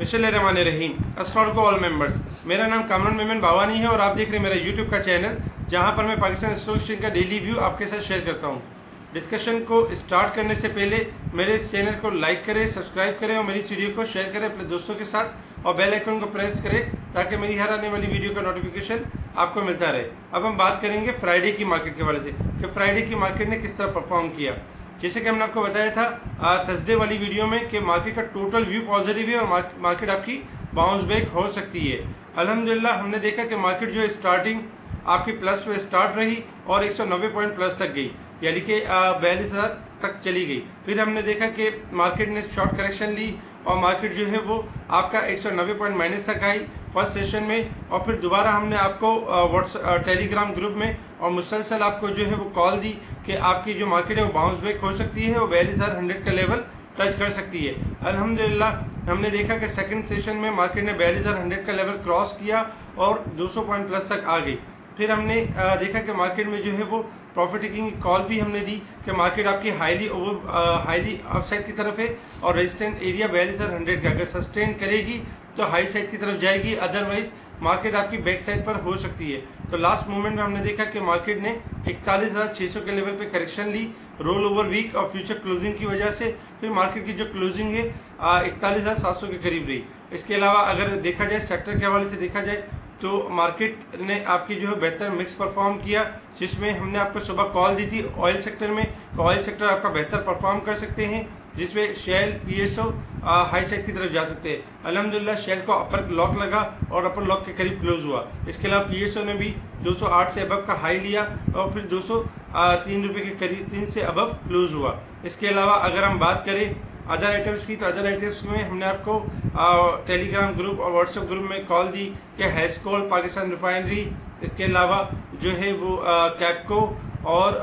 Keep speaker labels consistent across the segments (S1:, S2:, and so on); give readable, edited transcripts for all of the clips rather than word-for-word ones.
S1: बिस्मिल्लाहिर्रहमानिर्रहीम। अस्सलाम वालेकुम ऑल मेंबर्स। मेरा नाम कामरान मेमन बावानी है और आप देख रहे हैं मेरा यूट्यूब का चैनल, जहां पर मैं पाकिस्तान स्टॉक एक्सचेंज का डेली व्यू आपके साथ शेयर करता हूं। डिस्कशन को स्टार्ट करने से पहले मेरे इस चैनल को लाइक करें, सब्सक्राइब करें और मेरी इस वीडियो को शेयर करें अपने दोस्तों के साथ और बेल आइकन को प्रेस करें ताकि मेरी हर आने वाली वीडियो का नोटिफिकेशन आपको मिलता रहे। अब हम बात करेंगे फ्राइडे की मार्केट के हवाले से कि फ्राइडे की मार्केट ने किस तरह परफॉर्म किया। जैसे कि हमने आपको बताया था थर्सडे वाली वीडियो में कि मार्केट का टोटल व्यू पॉजिटिव है और मार्केट आपकी बाउंस बैक हो सकती है। अल्हम्दुलिल्लाह हमने देखा कि मार्केट जो है स्टार्टिंग आपकी प्लस में स्टार्ट रही और 190 पॉइंट प्लस तक गई, यानी कि 42,000 तक चली गई। फिर हमने देखा कि मार्केट ने शॉर्ट करेक्शन ली और मार्केट जो है वो आपका 190 पॉइंट माइनस तक आई फर्स्ट सेशन में, और फिर दोबारा हमने आपको टेलीग्राम ग्रुप में और मुसलसल आपको जो है वो कॉल दी कि आपकी जो मार्केट है वो बाउंस बैक हो सकती है और 42,100 का लेवल टच कर सकती है। अल्हम्दुलिल्लाह हमने देखा कि सेकंड सेशन में मार्केट ने 42,100 का लेवल क्रॉस किया और 200 पॉइंट प्लस तक आ गई। फिर हमने देखा कि मार्केट में जो है वो प्रॉफिट टेकिंग की कॉल भी हमने दी कि मार्केट आपकी हाईली अपसाइड की तरफ है और रेजिस्टेंट एरिया 42,100 का अगर सस्टेन करेगी तो हाई साइड की तरफ जाएगी, अदरवाइज मार्केट आपकी बैक साइड पर हो सकती है। तो लास्ट मोमेंट में हमने देखा कि मार्केट ने 41,600 के लेवल पे करेक्शन ली रोल ओवर वीक और फ्यूचर क्लोजिंग की वजह से। फिर मार्केट की जो क्लोजिंग है 41,700 के करीब रही। इसके अलावा अगर देखा जाए सेक्टर के हवाले से देखा जाए तो मार्केट ने आपकी जो है बेहतर मिक्स परफॉर्म किया, जिसमें हमने आपको सुबह कॉल दी थी ऑयल सेक्टर में, ऑयल सेक्टर आपका बेहतर परफॉर्म कर सकते हैं, जिसमें शेल पीएसओ हाई साइड की तरफ जा सकते हैं। अल्हम्दुलिल्लाह शेल को अपर लॉक लगा और अपर लॉक के करीब क्लोज हुआ। इसके अलावा पीएसओ ने भी 208 से अबव का हाई लिया और फिर 203 रुपये के करीब 3 से अबव क्लोज हुआ। इसके अलावा अगर हम बात करें अदर आइटम्स की, तो अदर आइटम्स में हमने आपको टेलीग्राम ग्रुप और व्हाट्सएप ग्रुप में कॉल दी कि हैस्कोल, पाकिस्तान रिफाइनरी, इसके अलावा जो है वो कैपको और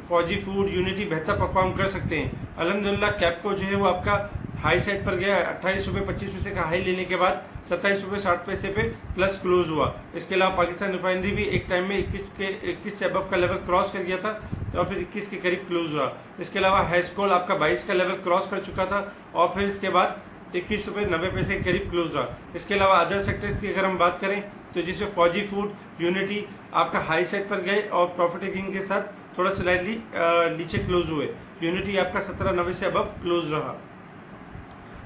S1: फौजी फूड, यूनिटी बेहतर परफॉर्म कर सकते हैं। अल्हम्दुलिल्लाह कैपको जो है वो आपका हाई साइड पर गया, 28 रुपये 25 पैसे का हाई लेने के बाद 27 रुपये 60 पैसे पे प्लस क्लोज हुआ। इसके अलावा पाकिस्तान रिफाइनरी भी एक टाइम में 21 से अबव का लेवल क्रॉस कर गया था और फिर 21 के करीब क्लोज हुआ। इसके अलावा हैस्कोल आपका 22 का लेवल क्रॉस कर चुका था और फिर इसके बाद 21 रुपये 90 पैसे के करीब क्लोज रहा। इसके अलावा अदर सेक्टर्स की अगर हम बात करें तो जिसमें फौजी फूड, यूनिटी आपका हाई साइड पर गए और प्रॉफिट टेकिंग के साथ थोड़ा स्लाइटली नीचे क्लोज हुए। यूनिटी आपका 1790 से अबव क्लोज रहा।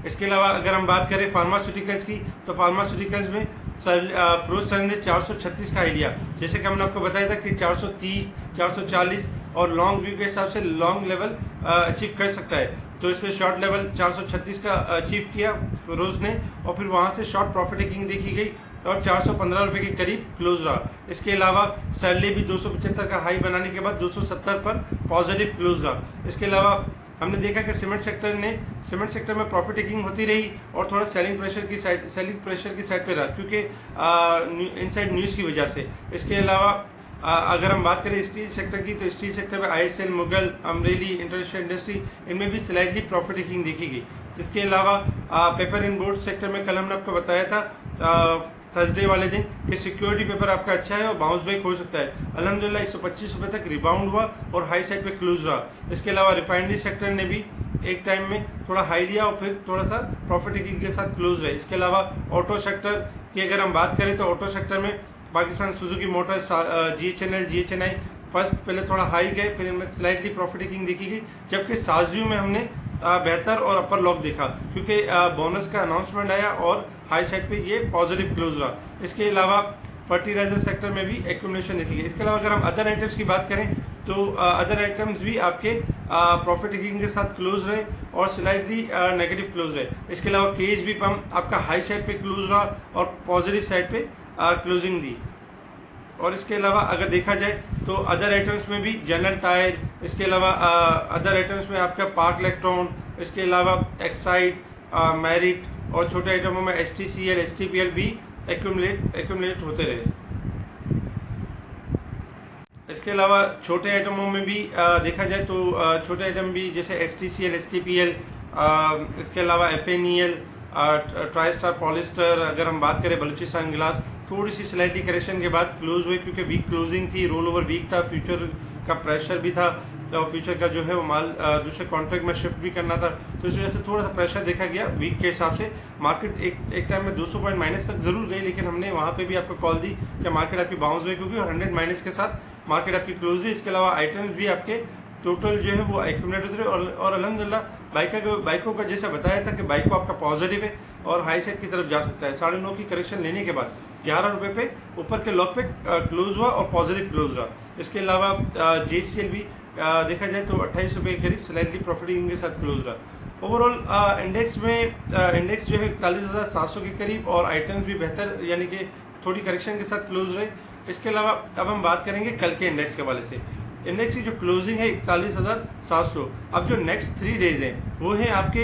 S1: इसके अलावा अगर हम बात करें फार्मास्यूटिकल्स की, तो फार्मास्यूटिकल्स में फिरोज सर ने 436 का हाई लिया। जैसे कि हमने आपको बताया था कि 430, 440 और लॉन्ग व्यू के हिसाब से लॉन्ग लेवल अचीव कर सकता है, तो इसमें शॉर्ट लेवल 436 का अचीव किया फिरोज ने और फिर वहां से शॉर्ट प्रॉफिट टेकिंग देखी गई और 415 रुपये के करीब क्लोज रहा। इसके अलावा सरले भी 275 का हाई बनाने के बाद 270 पर पॉजिटिव क्लोज रहा। इसके अलावा हमने देखा कि सीमेंट सेक्टर में प्रॉफिट टेकिंग होती रही और थोड़ा सेलिंग प्रेशर की साइड पे रहा, क्योंकि इनसाइड न्यूज़ की वजह से। इसके अलावा अगर हम बात करें स्टील सेक्टर की, तो स्टील सेक्टर में ISL, Mughal, Amreli, international industry, इनमें भी स्लाइटली प्रॉफिट टेकिंग देखी गई। इसके अलावा पेपर एंड बोर्ड सेक्टर में कल हमने आपको बताया था थर्सडे वाले दिन कि सिक्योरिटी पेपर आपका अच्छा है और बाउंस बैक हो सकता है। अल्हम्दुलिल्लाह 125 रुपये तक रिबाउंड हुआ और हाई साइड पे क्लोज रहा। इसके अलावा रिफाइनरी सेक्टर ने भी एक टाइम में थोड़ा हाई लिया और फिर थोड़ा सा प्रॉफिट टेकिंग के साथ क्लोज रहा। इसके अलावा ऑटो सेक्टर की अगर हम बात करें तो ऑटो सेक्टर में Pakistan Suzuki Motors, GHNL, GHNI first पहले थोड़ा हाई गए, फिर इनमें स्लाइटली प्रॉफिट टेकिंग देखी गई, जबकि साजू में हमने बेहतर और अपर लॉक देखा क्योंकि बोनस का अनाउंसमेंट आया और हाई साइड पे ये पॉजिटिव क्लोज रहा। इसके अलावा फर्टिलाइजर सेक्टर में भी एक्यूमुलेशन देखी गई। इसके अलावा अगर हम अदर आइटम्स की बात करें तो अदर आइटम्स भी आपके प्रॉफिट टेकिंग के साथ क्लोज रहे और स्लाइटली नेगेटिव क्लोज रहे। इसके अलावा केएचबी पंप आपका हाई साइड पे क्लोज रहा और पॉजिटिव साइड पे क्लोजिंग दी। और इसके अलावा अगर देखा जाए तो अदर आइटम्स में भी जनरल टायर, इसके अलावा अदर आइटम्स में आपका पार्क इलेक्ट्रॉन, इसके अलावा एक्साइड, मैरिट और छोटे आइटमों में STCL, STPL भी एक्यूमुलेट होते रहे। इसके अलावा छोटे आइटमों में भी देखा जाए तो छोटे आइटम भी जैसे STCL, STPL, इसके अलावा FNEL, ट्राइस्टार पॉलिस्टर, अगर हम बात करें बलूचिस्तान ग्लास, थोड़ी सी स्लाइटली करेक्शन के बाद क्लोज हुए क्योंकि वीक क्लोजिंग थी, रोल ओवर वीक था, फ्यूचर का प्रेशर भी था, फ्यूचर का जो है वो माल दूसरे कॉन्ट्रैक्ट में शिफ्ट भी करना था, तो इस वजह से थोड़ा सा प्रेशर देखा गया वीक के हिसाब से। मार्केट एक टाइम में 200 पॉइंट माइनस तक जरूर गई, लेकिन हमने वहाँ पे भी आपको कॉल दी कि मार्केट आपकी बाउंस बैक होगी और 100 माइनस के साथ मार्केट आपकी क्लोज हुई। इसके अलावा आइटम्स भी आपके टोटल जो है वो एक्यूमुलेट होते रहे और अल्हम्दुलिल्लाह बाइकों का जैसा बताया था कि बाइको आपका पॉजिटिव है और हाई साइड की तरफ जा सकता है। 9.5 की करेक्शन लेने के बाद 11 रुपये पे ऊपर के लॉक पे क्लोज हुआ और पॉजिटिव क्लोज रहा। इसके अलावा JCL भी देखा जाए तो 28 रुपये के करीब स्लाइटली प्रॉफिटिंग के साथ क्लोज रहा। ओवरऑल इंडेक्स जो है 41,700 के करीब और आइटम्स भी बेहतर यानी कि थोड़ी करेक्शन के साथ क्लोज रहे। इसके अलावा अब हम बात करेंगे कल के इंडेक्स के हवाले से। इंडेक्स की जो क्लोजिंग है 41,700। अब जो नेक्स्ट 3 डेज हैं वो है आपके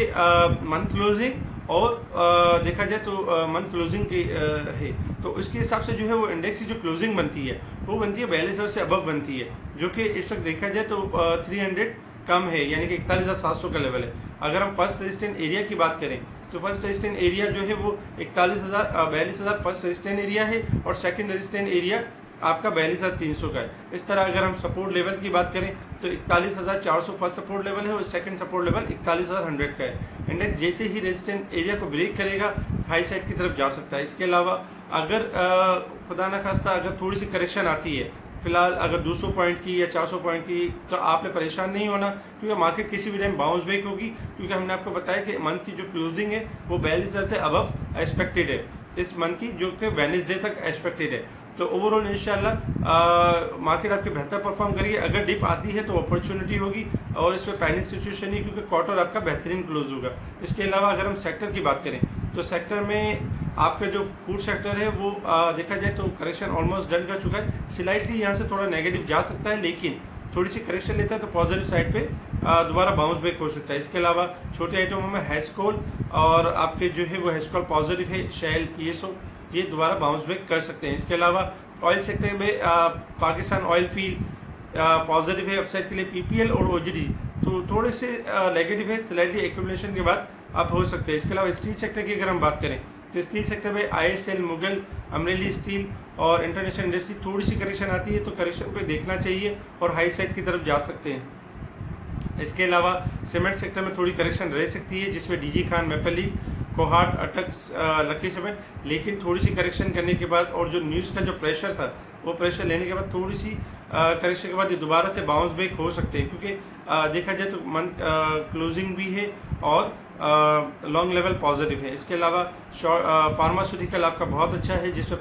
S1: मंथ क्लोजिंग और देखा जाए तो मंथ क्लोजिंग की है, तो इसके हिसाब से जो है वो इंडेक्स की जो क्लोजिंग बनती है वो बनती है 42,000 से अबव बनती है, जो कि इस वक्त देखा जाए तो 300 कम है, यानी कि 41,700 का लेवल है। अगर हम फर्स्ट रेजिस्टेंट एरिया की बात करें तो फर्स्ट रेजिस्टेंट एरिया जो है वो 42,000 फर्स्ट रेजिस्टेंट एरिया है और सेकंड रेजिस्टेंट एरिया आपका 42,300 का है। इस तरह अगर हम सपोर्ट लेवल की बात करें तो 41,400 फर्स्ट सपोर्ट लेवल है और सेकंड सपोर्ट लेवल 41,100 का है। इंडेक्स जैसे ही रेजिस्टेंट एरिया को ब्रेक करेगा हाई साइड की तरफ जा सकता है। इसके अलावा अगर खुदा न खास्ता अगर थोड़ी सी करेक्शन आती है, फिलहाल अगर 200 पॉइंट की या 400 पॉइंट की, तो आपने परेशान नहीं होना क्योंकि मार्केट किसी भी टाइम बाउंस बैक होगी, क्योंकि हमने आपको बताया कि मंथ की जो क्लोजिंग है वो 42,000 से अबव एक्सपेक्टेड है इस मंथ की, जो कि वेडनेसडे तक एक्सपेक्टेड है। तो ओवरऑल इंशाल्लाह मार्केट आपके बेहतर परफॉर्म करेगी। अगर डिप आती है तो अपॉर्चुनिटी होगी और इसमें पैनिक सिचुएशन नहीं, क्योंकि क्वार्टर आपका बेहतरीन क्लोज होगा। इसके अलावा अगर हम सेक्टर की बात करें तो सेक्टर में आपका जो फूड सेक्टर है वो देखा जाए तो करेक्शन ऑलमोस्ट डन कर चुका है। स्लाइटली यहाँ से थोड़ा नेगेटिव जा सकता है, लेकिन थोड़ी सी करेक्शन लेता है तो पॉजिटिव साइड पे दोबारा बाउंस बैक हो सकता है। इसके अलावा छोटे आइटमों में हैस्कोल और आपके जो है वो हैस्कोल पॉजिटिव है, शेल PSO ये दोबारा बाउंस बैक कर सकते हैं। इसके अलावा ऑयल सेक्टर में पाकिस्तान ऑयल फील्ड पॉजिटिव है अपसाइड के लिए, PPL और OGD तो थोड़े से नेगेटिव है, स्लाइटली एक्यूमुलेशन के बाद आप हो सकते हैं। इसके अलावा स्टील सेक्टर की अगर हम बात करें तो स्टील सेक्टर में ISL, मुगल, अमरेली स्टील और इंटरनेशनल इंडस्ट्री थोड़ी सी करेक्शन आती है तो करेक्शन पे देखना चाहिए और हाई साइड की तरफ जा सकते हैं। इसके अलावा सीमेंट सेक्टर में थोड़ी करेक्शन रह सकती है, जिसमें DG Khan, maple leaf, Kohat, अटक, लकी सीमेंट, लेकिन थोड़ी सी करेक्शन करने के बाद और जो न्यूज़ का जो प्रेशर था वो प्रेशर लेने के बाद थोड़ी सी करेक्शन के बाद ये दोबारा से बाउंस बैक हो सकते हैं, क्योंकि देखा जाए तो मंथ क्लोजिंग भी है और लॉन्ग लेवल पॉजिटिव है। इसके अलावा फार्मास्यूटिकल आपका बहुत अच्छा है, जिसमें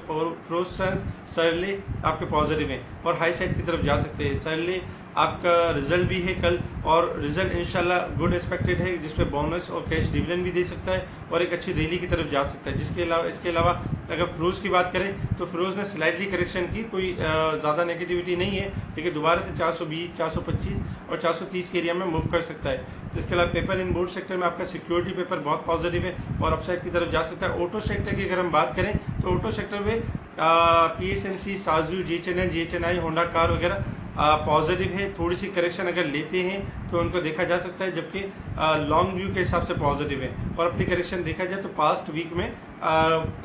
S1: फ्रोसेंस, सरले आपके पॉजिटिव हैं और हाई साइड की तरफ जा सकते हैं। सरले आपका रिजल्ट भी है कल और रिजल्ट इंशाल्लाह गुड एक्सपेक्टेड है, जिसमें बोनस और कैश डिविडेंड भी दे सकता है और एक अच्छी रैली की तरफ जा सकता है। इसके अलावा अगर फ्रोज की बात करें तो फ्रोज ने स्लाइटली करेक्शन की, कोई ज़्यादा नेगेटिविटी नहीं है, लेकिन दोबारा से 420, 425 और 430 के एरिया में मूव कर सकता है। तो इसके अलावा पेपर इन बोर्ड सेक्टर में आपका सिक्योरिटी पेपर बहुत पॉजिटिव है और अपसाइड की तरफ जा सकता है। ऑटो सेक्टर की अगर हम बात करें तो ऑटो सेक्टर में PSMC, साजू, GHNI, होंडा कार वगैरह पॉजिटिव है। थोड़ी सी करेक्शन अगर लेते हैं तो उनको देखा जा सकता है, जबकि लॉन्ग व्यू के हिसाब से पॉजिटिव है और अपनी करेक्शन देखा जाए तो पास्ट वीक में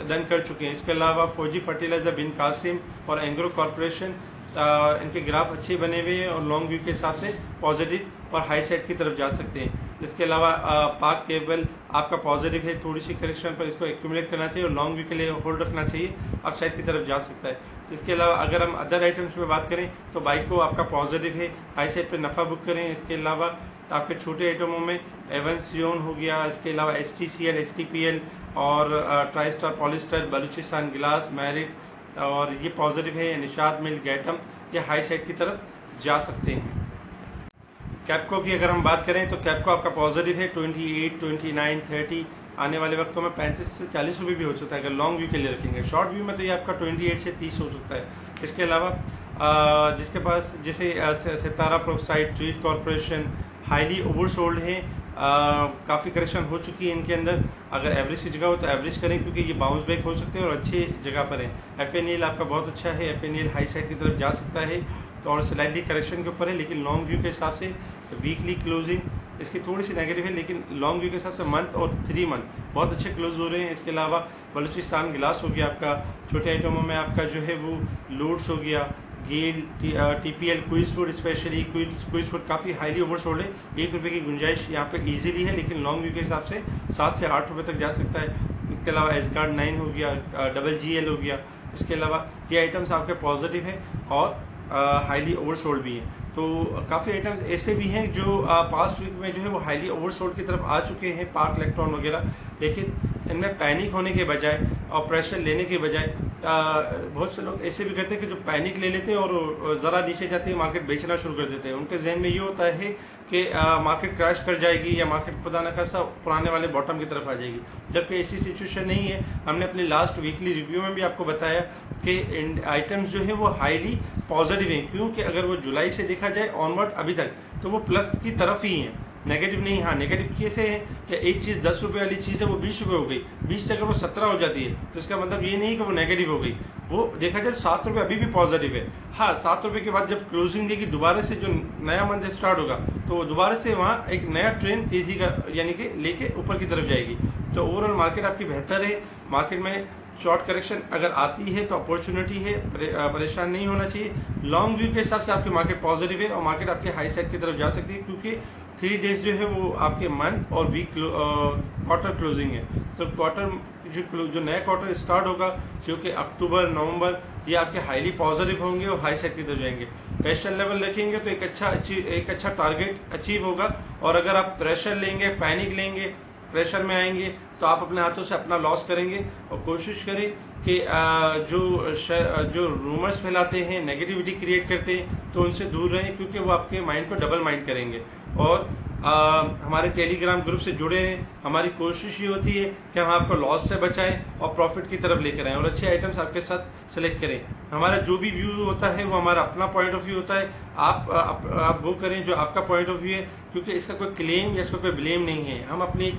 S1: डन कर चुके हैं। इसके अलावा फौजी फर्टिलाइजर, बिन कासिम और एंग्रो कॉरपोरेशन इनके ग्राफ अच्छे बने हुए हैं और लॉन्ग व्यू के हिसाब से पॉजिटिव और हाई साइड की तरफ जा सकते हैं। इसके अलावा पाक केबल आपका पॉजिटिव है, थोड़ी सी करेक्शन पर इसको एक्यूमुलेट करना चाहिए और लॉन्ग व्यू के लिए होल्ड रखना चाहिए, अप साइड की तरफ जा सकता है। इसके अलावा अगर हम अदर आइटम्स में बात करें तो बाइको आपका पॉजिटिव है, हाई साइड पर नफ़ा बुक करें। इसके अलावा आपके छोटे आइटमों में एवंस जियोन हो गया, इसके अलावा HTCL, STPL और ट्राइस्टार पॉलिस्टर, बलूचिस्तान गिलास, मैरिट और ये पॉजिटिव है। निशाद मिल, गैटम ये हाई साइड की तरफ जा सकते हैं। कैपको की अगर हम बात करें तो कैपको आपका पॉजिटिव है 28, 29, 30, आने वाले वक्तों में 35 से 40 रुपये भी हो सकता है अगर लॉन्ग व्यू के लिए रखेंगे। शॉर्ट व्यू में तो ये आपका 28 से 30 हो सकता है। इसके अलावा जिसके पास जैसे सितारा प्रोक्साइड, ट्रीट कॉरपोरेशन हाईली ओवरसोल्ड है, काफ़ी करेक्शन हो चुकी है इनके अंदर। अगर एवरेज की जगह हो तो एवरेज करें, क्योंकि ये बाउंस बैक हो सकते हैं और अच्छी जगह पर है। FNL आपका बहुत अच्छा है, FNL हाई साइड की तरफ जा सकता है तो और स्लाइटली करेक्शन के ऊपर है, लेकिन लॉन्ग व्यू के हिसाब से वीकली क्लोजिंग इसकी थोड़ी सी नेगेटिव है, लेकिन लॉन्ग व्यू के हिसाब से मंथ और 3 मंथ बहुत अच्छे क्लोज हो रहे हैं। इसके अलावा बलूचिस्तान गिलास हो गया आपका, छोटे आइटमों में आपका जो है वो लूड्स हो गया, गेल, TPL, quiz food, specially quiz food काफ़ी हाईली ओवरसोल्ड है। ₹1 की गुंजाइश यहाँ पे इजीली है, लेकिन लॉन्ग व्यू के हिसाब से 7 से 8 रुपये तक जा सकता है। इसके अलावा एसगार्ड 9 हो गया, डबल GL हो गया। इसके अलावा ये आइटम्स आपके पॉजिटिव हैं और हाईली ओवरसोल्ड भी हैं। तो काफ़ी आइटम्स ऐसे भी हैं जो पास्ट वीक में जो है वो हाईली ओवरसोल्ड की तरफ आ चुके हैं, पार्क इलेक्ट्रॉन वगैरह, लेकिन इनमें पैनिक होने के बजाय और प्रेशर लेने के बजाय बहुत से लोग ऐसे भी करते हैं कि जो पैनिक ले लेते हैं और ज़रा नीचे जाते हैं मार्केट बेचना शुरू कर देते हैं। उनके जहन में ये होता है कि मार्केट क्रैश कर जाएगी या मार्केट खुदा न खास्ता पुराने वाले बॉटम की तरफ आ जाएगी, जबकि ऐसी सिचुएशन नहीं है। हमने अपने लास्ट वीकली रिव्यू में भी आपको बताया कि आइटम्स जो है वो हाईली पॉजिटिव हैं, क्योंकि अगर वो जुलाई से देखा जाए ऑनवर्ड अभी तक तो वो प्लस की तरफ ही हैं, नेगेटिव नहीं। हाँ, नेगेटिव कैसे है कि एक चीज़ 10 रुपये वाली चीज़ है वो 20 रुपये हो गई, 20 से अगर वो 17 हो जाती है तो इसका मतलब ये नहीं कि वो नेगेटिव हो गई, वो देखा जाए 7 रुपये अभी भी पॉजिटिव है। हाँ, 7 रुपये के बाद जब क्लोजिंग देगी दोबारा से जो नया मंथ स्टार्ट होगा तो दोबारा से वहाँ एक नया ट्रेंड तेज़ी का यानी कि लेके ऊपर की तरफ जाएगी। तो ओवरऑल मार्केट आपकी बेहतर है। मार्केट में शॉर्ट करेक्शन अगर आती है तो अपॉर्चुनिटी है, परेशान नहीं होना चाहिए। लॉन्ग व्यू के हिसाब से आपकी मार्केट पॉजिटिव है और मार्केट आपके हाई साइड की तरफ जा सकती है, क्योंकि 3 डेज जो है वो आपके मंथ और वीक क्वार्टर क्लोजिंग है। तो क्वार्टर जो नया क्वार्टर स्टार्ट होगा जो कि अक्टूबर नवंबर, ये आपके हाईली पॉजिटिव होंगे और हाई साइड की तरफ जाएंगे। प्रेशर लेवल रखेंगे तो एक अच्छा टारगेट अचीव होगा, और अगर आप प्रेशर लेंगे, पैनिक लेंगे, प्रेशर में आएंगे तो आप अपने हाथों से अपना लॉस करेंगे। और कोशिश करें कि जो रूमर्स फैलाते हैं, नेगेटिविटी क्रिएट करते हैं, तो उनसे दूर रहें, क्योंकि वो आपके माइंड को डबल माइंड करेंगे। और हमारे टेलीग्राम ग्रुप से जुड़े रहें। हमारी कोशिश ये होती है कि हम आपको लॉस से बचाएं और प्रॉफिट की तरफ लेकर आएँ और अच्छे आइटम्स आपके साथ सेलेक्ट करें। हमारा जो भी व्यू होता है वो हमारा अपना पॉइंट ऑफ व्यू होता है। आप वो करें जो आपका पॉइंट ऑफ व्यू है, क्योंकि इसका कोई क्लेम या इसका कोई ब्लेम नहीं है। हम अपनी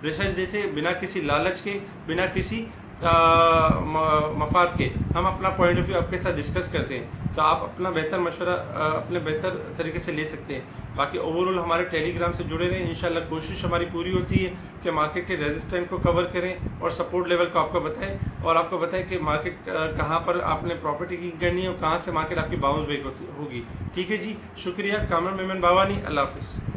S1: रिसर्च देते हैं बिना किसी लालच के, बिना किसी मफाद के, हम अपना पॉइंट ऑफ व्यू आपके साथ डिस्कस करते हैं, तो आप अपना बेहतर मशवरा अपने बेहतर तरीके से ले सकते हैं। बाकी ओवरऑल हमारे टेलीग्राम से जुड़े रहें। इंशाल्लाह कोशिश हमारी पूरी होती है कि मार्केट के रेजिस्टेंट को कवर करें और सपोर्ट लेवल को आपको बताएं, और आपको बताएं कि मार्केट कहाँ पर आपने प्रॉफिट टेकिंग करनी है और कहाँ से मार्केट आपकी बाउंस बैक होगी। ठीक है जी, शुक्रिया। कामरान मेमन बावानी, अल्लाह हाफिज़।